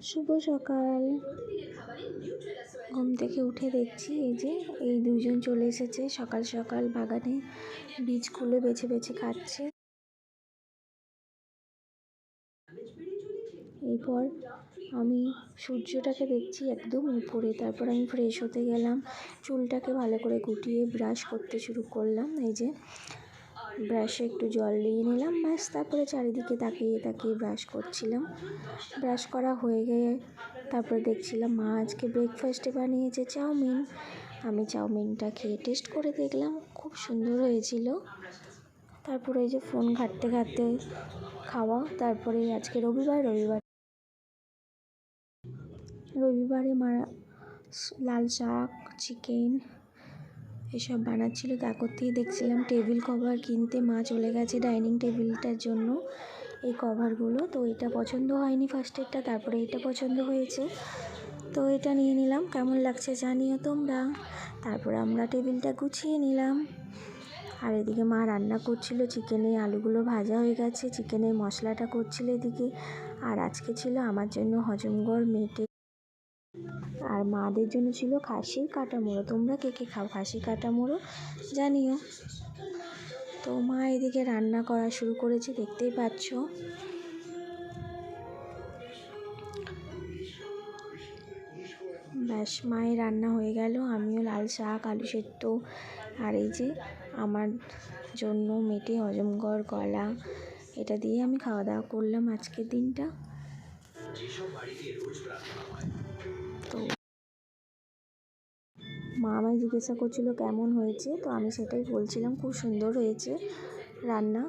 শুভ সকাল। ঘুম থেকে উঠে দেখছি এই দুজন চলে এসেছে সকাল সকাল বাগানে বীজগুলো বেছে বেছে খাচ্ছে। এরপর আমি সূর্যটাকে দেখছি একদম উপরে। তারপর আমি ফ্রেশ হতে গেলাম, চুলটাকে ভালো করে গুটিয়ে ব্রাশ করতে শুরু করলাম। ব্রাশে একটু জল নিয়ে নিলাম, ব্যাস। তারপরে চারিদিকে তাকিয়ে তাকিয়ে ব্রাশ করছিলাম। ব্রাশ করা হয়ে গিয়ে তারপরে দেখছিলাম মা আজকে ব্রেকফাস্টে বানিয়েছে চাউমিন। আমি চাউমিনটা খেয়ে টেস্ট করে দেখলাম, খুব সুন্দর হয়েছিল। তারপরে ফোন ঘাঁটতে ঘাঁটতে খাওয়া। তারপরে আজকে রবিবারে মা লাল শাক, চিকেন এসব বানাচ্ছিল। তা করতেই দেখছিলাম টেবিল কভার কিনতে মা চলে গেছে ডাইনিং টেবিলটার জন্য, এই কভারগুলো। তো এটা পছন্দ হয়নি ফার্স্টেরটা, তারপরে এটা পছন্দ হয়েছে, তো এটা নিয়ে নিলাম। কেমন লাগছে জানিও তোমরা। তারপরে আমরা টেবিলটা গুছিয়ে নিলাম। আর এদিকে মা রান্না করছিল, চিকেনের আলুগুলো ভাজা হয়ে গেছে, চিকেনের মশলাটা করছিল এদিকে। আর আজকে ছিল আমার জন্য হজমগড় মেটে, আর মাদের জন্য ছিল খাসির কাটা মোড়ো। তোমরা কে কে খাও খাসির কাটা মোড়ো জানিও। তো মা এদিকে রান্না করা শুরু করেছে, দেখতেই পাচ্ছ। ব্যাস, মায়ের রান্না হয়ে গেল। আমিও লাল শাক, আলু সেদ্ধ আর আমার জন্য মেটে হজমগড় কলা, এটা দিয়ে আমি খাওয়া দাওয়া করলাম আজকের দিনটা। তো মা আমায় জিজ্ঞাসা করছিল কেমন হয়েছে, তো আমি সেটাই বলছিলাম, খুব সুন্দর হয়েছে রান্না।